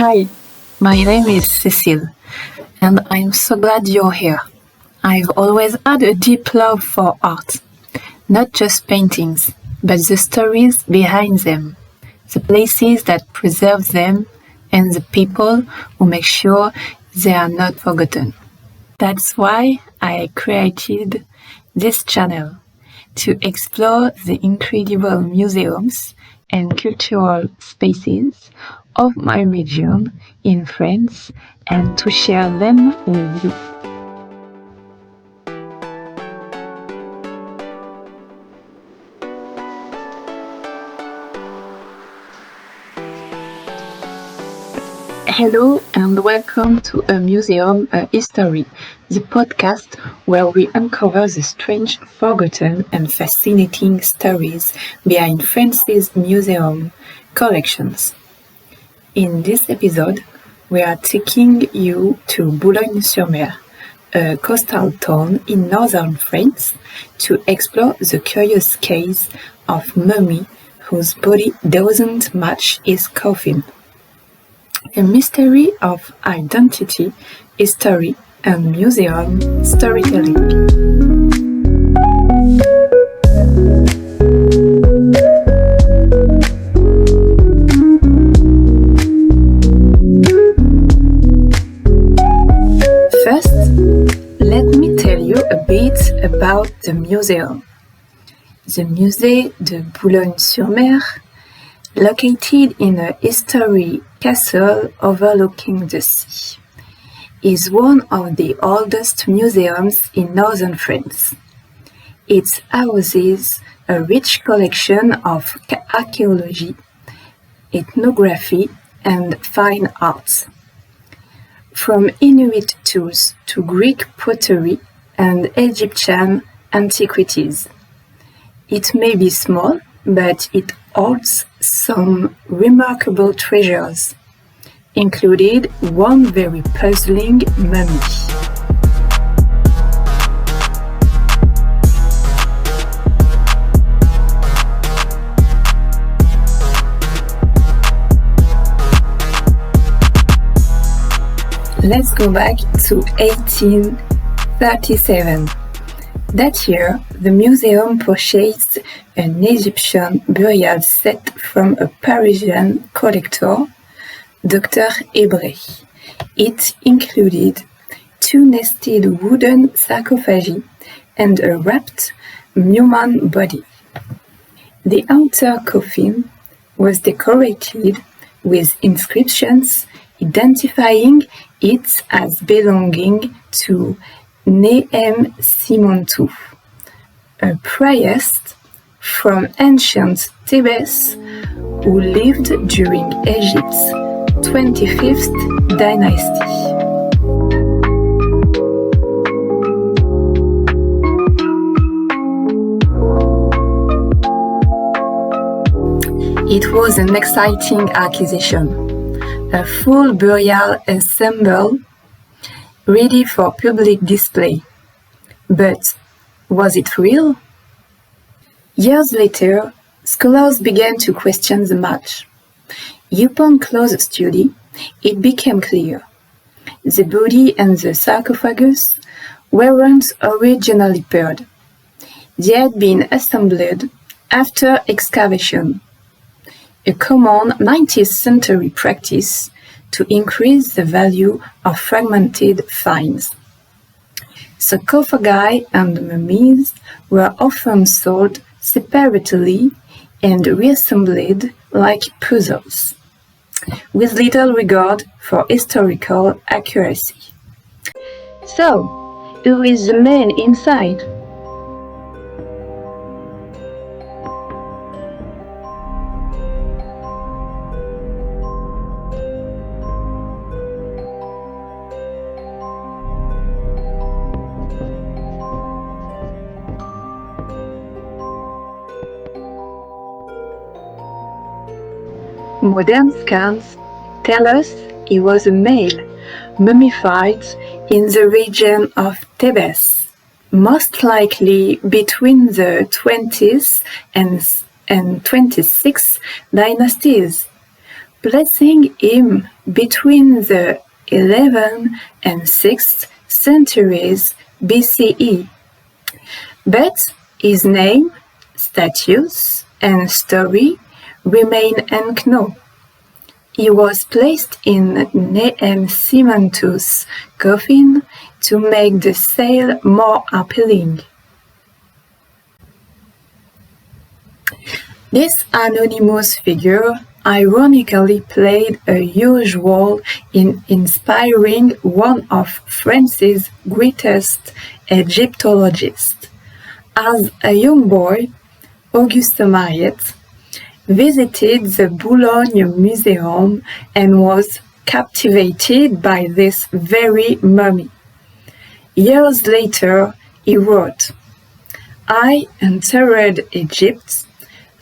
Hi, my name is Cecile, and I'm so glad you're here. I've always had a deep love for art, not just paintings, but the stories behind them, the places that preserve them, and the people who make sure they are not forgotten. That's why I created this channel, to explore the incredible museums and cultural spaces of my region in France and to share them with you. Hello and welcome to A Museum, a History, the podcast where we uncover the strange, forgotten and fascinating stories behind France's museum collections. In this episode, we are taking you to Boulogne-sur-Mer, a coastal town in northern France, to explore the curious case of Momie whose body doesn't match his coffin. A mystery of identity, history, and museum storytelling. First, let me tell you a bit about the museum. The Musée de Boulogne-sur-Mer, located in a historic castle overlooking the sea, is one of the oldest museums in northern France. It houses a rich collection of archaeology, ethnography, and fine arts, from Inuit tools to Greek pottery and Egyptian antiquities. It may be small, but it holds some remarkable treasures, including one very puzzling mummy. Let's go back to 1837. That year, the museum purchased an Egyptian burial set from a Parisian collector, Dr. Hebré. It included 2 nested wooden sarcophagi and a wrapped human body. The outer coffin was decorated with inscriptions identifying it as belonging to Nehem Simontou, a priest from ancient Thebes who lived during Egypt's 25th dynasty. It was an exciting acquisition, a full burial ensemble ready for public display. But was it real? Years later, scholars began to question the match. Upon closer study, it became clear. The body and the sarcophagus weren't originally paired. They had been assembled after excavation, a common 19th century practice to increase the value of fragmented finds. Sarcophagi and mummies were often sold separately and reassembled like puzzles, with little regard for historical accuracy. So, who is the man inside? Modern scans tell us he was a male, mummified in the region of Thebes, most likely between the 20th and 26th dynasties, placing him between the 11th and 6th centuries BCE. But his name, status, and story remain unknown. He was placed in Neheimsimantus coffin to make the sale more appealing. This anonymous figure ironically played a huge role in inspiring one of France's greatest Egyptologists. As a young boy, Auguste Mariette visited the Boulogne Museum and was captivated by this very mummy. Years later, he wrote, "I entered Egypt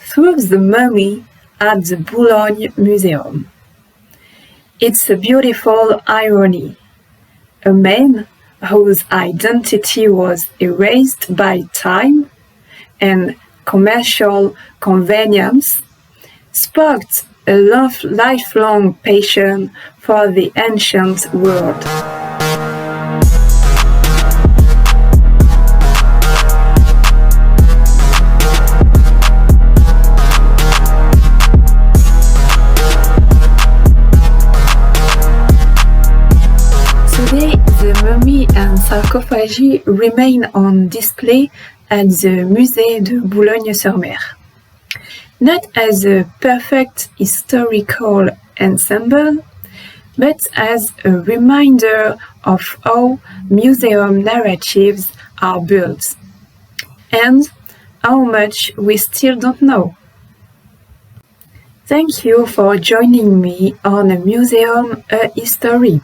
through the mummy at the Boulogne Museum." It's a beautiful irony. A man whose identity was erased by time and commercial convenience sparked a lifelong passion for the ancient world. Today, the mummy and sarcophagi remain on display at the Musée de Boulogne-sur-Mer. Not as a perfect historical ensemble, but as a reminder of how museum narratives are built, and how much we still don't know. Thank you for joining me on A Museum, a History.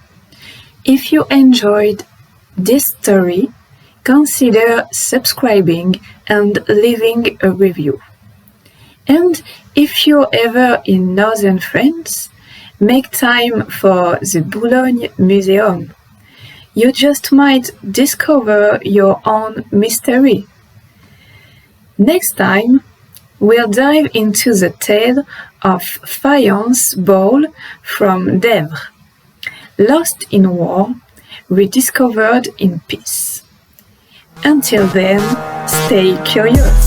If you enjoyed this story, consider subscribing and leaving a review. And if you're ever in northern France, make time for the Boulogne Museum. You just might discover your own mystery. Next time, we'll dive into the tale of Fayence Ball from Dèvres, lost in war, rediscovered in peace. Until then, stay curious.